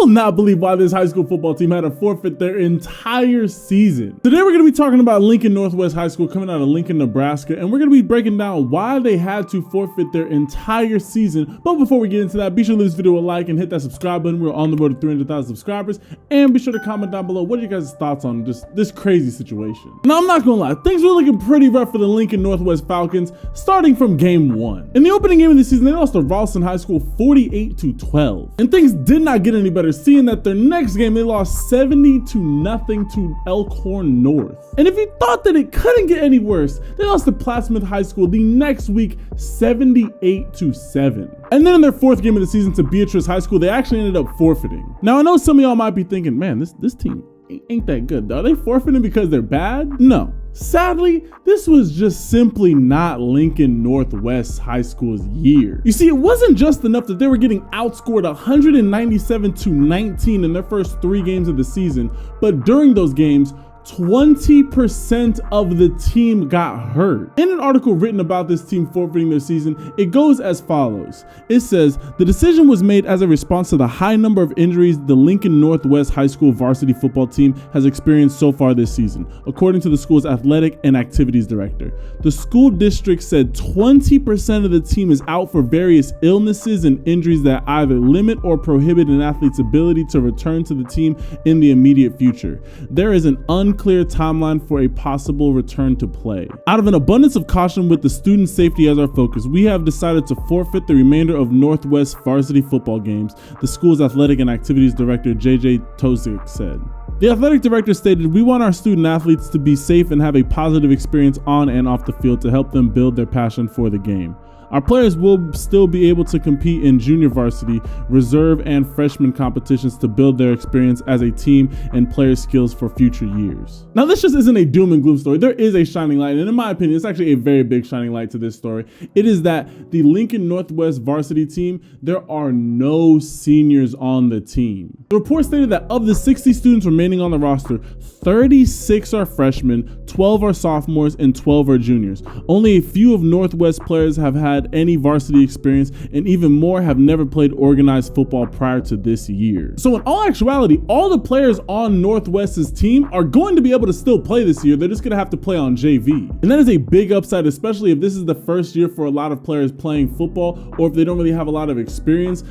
will not believe why this high school football team had to forfeit their entire season. Today we're going to be talking about Lincoln Northwest High School coming out of Lincoln, Nebraska, and we're going to be breaking down why they had to forfeit their entire season. But before we get into that, be sure to leave this video a like and hit that subscribe button. We're on the road to 300,000 subscribers, and be sure to comment down below what are you guys' thoughts on just this crazy situation. Now, I'm not going to lie, things were looking pretty rough for the Lincoln Northwest Falcons starting from game 1. In the opening game of the season, they lost to Ralston High School 48-12, and things did not get any better, seeing that their next game they lost 70-0 to Elkhorn North. And if you thought that it couldn't get any worse, they lost to Plattsmouth High School the next week 78-7. And then in their fourth game of the season to Beatrice High School, they actually ended up forfeiting. Now I know some of y'all might be thinking, man, this team ain't that good. Are they forfeiting because they're bad? No. Sadly, this was just simply not Lincoln Northwest High School's year. You see, it wasn't just enough that they were getting outscored 197-19 in their first 3 games of the season, but during those games, 20% of the team got hurt. In an article written about this team forfeiting their season, it goes as follows. It says, the decision was made as a response to the high number of injuries the Lincoln Northwest High School varsity football team has experienced so far this season, according to the school's athletic and activities director. The school district said 20% of the team is out for various illnesses and injuries that either limit or prohibit an athlete's ability to return to the team in the immediate future. There is an unclear timeline for a possible return to play. Out of an abundance of caution with the student safety as our focus, we have decided to forfeit the remainder of Northwest varsity football games, the school's athletic and activities director JJ Tozic said. The athletic director stated, we want our student athletes to be safe and have a positive experience on and off the field to help them build their passion for the game. Our players will still be able to compete in junior varsity, reserve, and freshman competitions to build their experience as a team and player skills for future years. Now, this just isn't a doom and gloom story. There is a shining light, and in my opinion, it's actually a very big shining light to this story. It is that the Lincoln Northwest varsity team, there are no seniors on the team. The report stated that of the 60 students remaining on the roster, 36 are freshmen, 12 are sophomores, and 12 are juniors. Only a few of Northwest players have had any varsity experience, and even more have never played organized football prior to this year. So in all actuality, all the players on Northwest's team are going to be able to still play this year. They're just going to have to play on JV. And that is a big upside, especially if this is the first year for a lot of players playing football, or if they don't really have a lot of experience.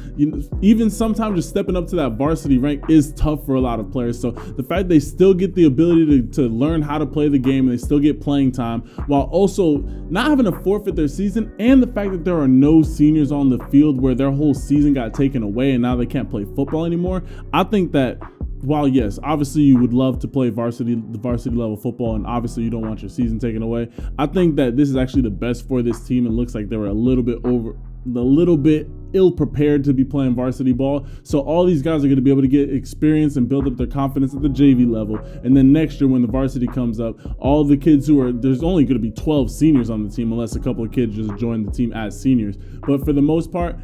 Even sometimes just stepping up to that varsity rank is tough for a lot of players. So the fact they still get the ability to learn how to play the game, and they still get playing time while also not having to forfeit their season, and the fact that there are no seniors on the field where their whole season got taken away and now they can't play football anymore. I think that while yes, obviously you would love to play the varsity level football, and obviously you don't want your season taken away, I think that this is actually the best for this team. It looks like they were a little bit ill-prepared to be playing varsity ball. So all these guys are going to be able to get experience and build up their confidence at the JV level. And then next year when the varsity comes up, all the kids there's only going to be 12 seniors on the team unless a couple of kids just join the team as seniors. But for the most part,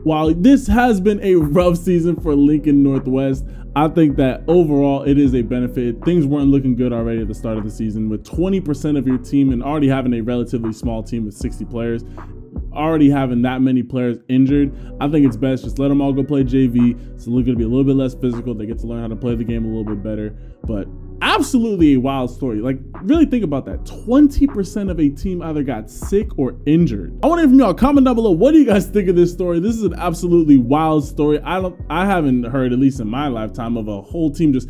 while this has been a rough season for Lincoln Northwest, I think that overall it is a benefit. Things weren't looking good already at the start of the season. With 20% of your team and already having a relatively small team with 60 players, already having that many players injured, I think it's best just let them all go play JV. So they're going to be a little bit less physical. They get to learn how to play the game a little bit better. But absolutely a wild story. Like, really think about that. 20% of a team either got sick or injured. I want to hear from y'all. Comment down below. What do you guys think of this story? This is an absolutely wild story. I haven't heard, at least in my lifetime, of a whole team just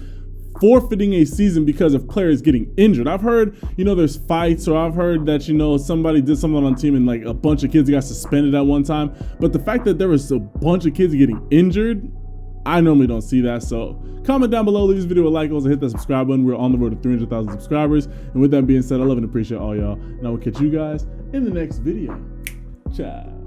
forfeiting a season because of players getting injured. I've heard, there's fights, or I've heard that, somebody did something on the team and like a bunch of kids got suspended at one time. But the fact that there was a bunch of kids getting injured, I normally don't see that. So comment down below, leave this video a like, also hit that subscribe button. We're on the road to 300,000 subscribers. And with that being said, I love and appreciate all y'all. And I will catch you guys in the next video. Ciao.